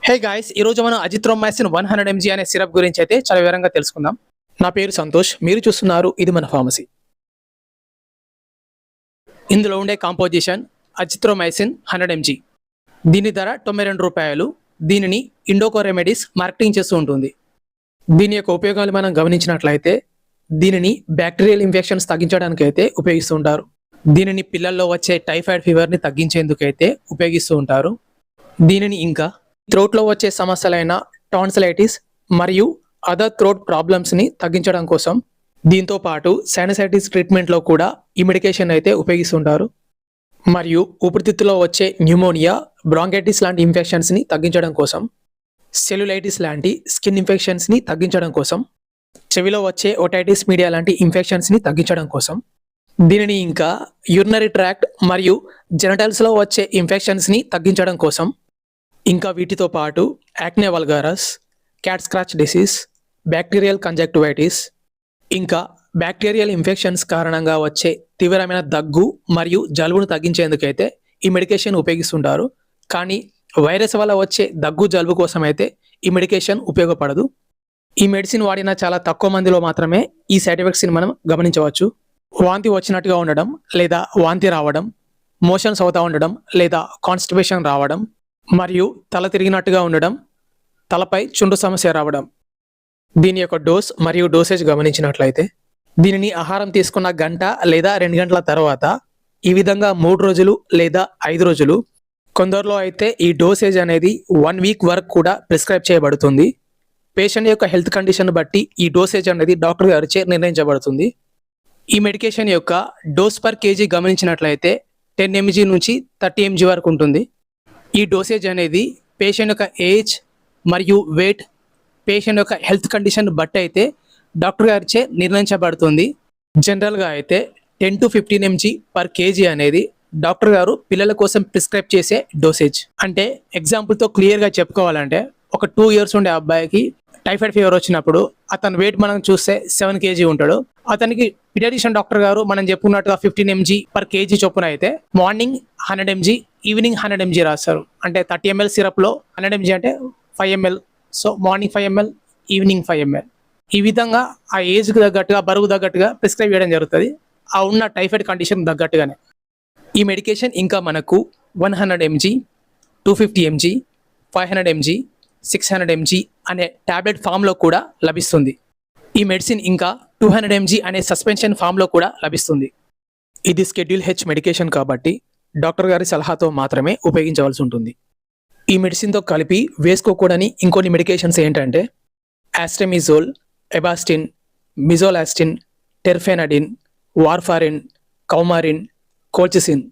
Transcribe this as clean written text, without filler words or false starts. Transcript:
Hey guys, ఈరోజు మనం azithromycin 100 mg అనే సిరప్ గురించి అయితే చాలా వివరంగా తెలుసుకుందాం. నా పేరు సంతోష్, మీరు చూస్తున్నారు ఇది మన ఫార్మసీ. ఇందులో ఉండే కాంపోజిషన్ అజిత్రోమైసిన్ 100 mg. దీని ధర ₹92. దీనిని ఇండోకో రెమెడీస్ మార్కెటింగ్ చేస్తూ ఉంటుంది. దీని యొక్క ఉపయోగాలు మనం గమనించినట్లయితే దీనిని బ్యాక్టీరియల్ ఇన్ఫెక్షన్స్ తగ్గించడానికి అయితే ఉపయోగిస్తూ ఉంటారు. దీనిని పిల్లల్లో వచ్చే టైఫాయిడ్ ఫీవర్ని తగ్గించేందుకైతే ఉపయోగిస్తూ ఉంటారు. దీనిని ఇంకా థ్రోట్లో వచ్చే సమస్యలైన టాన్సిలైటిస్ మరియు అదర్ థ్రోట్ ప్రాబ్లమ్స్ని తగ్గించడం కోసం, దీంతో పాటు సైనసైటిస్ ట్రీట్మెంట్లో కూడా ఈ మెడికేషన్ అయితే ఉపయోగిస్తుంటారు. మరియు ఊపిరితిత్తులో వచ్చే న్యూమోనియా, బ్రాంకైటిస్ లాంటి ఇన్ఫెక్షన్స్ని తగ్గించడం కోసం, సెల్యులైటిస్ లాంటి స్కిన్ ఇన్ఫెక్షన్స్ని తగ్గించడం కోసం, చెవిలో వచ్చే ఓటైటిస్ మీడియా లాంటి ఇన్ఫెక్షన్స్ని తగ్గించడం కోసం, దీనిని ఇంకా యూరినరీ ట్రాక్ట్ మరియు జెనటల్స్లో వచ్చే ఇన్ఫెక్షన్స్ని తగ్గించడం కోసం, ఇంకా వీటితో పాటు acne vulgaris, cat scratch disease, bacterial conjunctivitis, ఇంకా బ్యాక్టీరియల్ ఇన్ఫెక్షన్స్ కారణంగా వచ్చే తీవ్రమైన దగ్గు మరియు జలుబును తగ్గించేందుకైతే ఈ మెడికేషన్ ఉపయోగిస్తుంటారు. కానీ వైరస్ వల్ల వచ్చే దగ్గు జలుబు కోసం అయితే ఈ మెడికేషన్ ఉపయోగపడదు. ఈ మెడిసిన్ వాడిన చాలా తక్కువ మందిలో మాత్రమే ఈ సైడ్ ఎఫెక్ట్స్ని మనం గమనించవచ్చు. వాంతి వచ్చినట్టుగా ఉండడం లేదా వాంతి రావడం, మోషన్స్ అవుతూ ఉండడం లేదా కాన్స్టిపేషన్ రావడం, మరియు తల తిరిగినట్టుగా ఉండడం, తలపై చుండు సమస్య రావడం. దీని యొక్క డోస్ మరియు డోసేజ్ గమనించినట్లయితే దీనిని ఆహారం తీసుకున్న గంట లేదా 2 గంటల తర్వాత ఈ విధంగా 3 రోజులు లేదా 5 రోజులు, కొందరిలో అయితే ఈ డోసేజ్ అనేది 1 వీక్ వరకు కూడా ప్రిస్క్రైబ్ చేయబడుతుంది. పేషెంట్ యొక్క హెల్త్ కండిషన్ బట్టి ఈ డోసేజ్ అనేది డాక్టర్ గారిచే నిర్ణయించబడుతుంది. ఈ మెడికేషన్ యొక్క డోస్ పర్ కేజీ గమనించినట్లయితే 10 mg నుంచి 30 mg వరకు ఉంటుంది. ఈ డోసేజ్ అనేది పేషెంట్ యొక్క ఏజ్ మరియు వెయిట్, పేషెంట్ యొక్క హెల్త్ కండిషన్ బట్టి అయితే డాక్టర్ గారిచే నిర్ణయించబడుతుంది. జనరల్గా అయితే 10 to 15 mg పర్ కేజీ అనేది డాక్టర్ గారు పిల్లల కోసం ప్రిస్క్రైబ్ చేసే డోసేజ్. అంటే ఎగ్జాంపుల్తో క్లియర్గా చెప్పుకోవాలంటే, ఒక 2 years ఉండే అబ్బాయికి టైఫాయిడ్ ఫీవర్ వచ్చినప్పుడు అతని వెయిట్ మనం చూస్తే 7 kg ఉంటాడు. అతనికి పీడియాట్రిషియన్ డాక్టర్ గారు మనం చెప్పుకున్నట్టుగా 15 mg పర్ కేజీ చొప్పున అయితే మార్నింగ్ 100 mg, ఈవినింగ్ 100 mg రాస్తారు. అంటే 30 ml సిరప్లో 100 mg అంటే 5 ml. So morning 5 ml, evening 5 ml. ఈ విధంగా ఆ ఏజ్కి తగ్గట్టుగా, బరువు తగ్గట్టుగా ప్రిస్క్రైబ్ చేయడం జరుగుతుంది, ఆ ఉన్న టైఫాయిడ్ కండిషన్ తగ్గట్టుగానే. ఈ మెడికేషన్ ఇంకా మనకు 100 mg, 250 mg, 500 mg, 600 mg అనే టాబ్లెట్ ఫామ్లో కూడా లభిస్తుంది. ఈ మెడిసిన్ ఇంకా 200 mg అనే సస్పెన్షన్ ఫామ్లో కూడా లభిస్తుంది. ఇది స్కెడ్యూల్ హెచ్ మెడికేషన్ కాబట్టి డాక్టర్ గారి సలహాతో మాత్రమే ఉపయోగించవలసి ఉంటుంది. ఈ మెడిసిన్తో కలిపి వేసుకోకూడని ఇంకొన్ని మెడికేషన్స్ ఏంటంటే ఆస్ట్రెమిజోల్, ఎబాస్టిన్, మిజోలాస్టిన్, టెర్ఫెనడిన్, వార్ఫారిన్, కౌమారిన్, కోల్చిసిన్.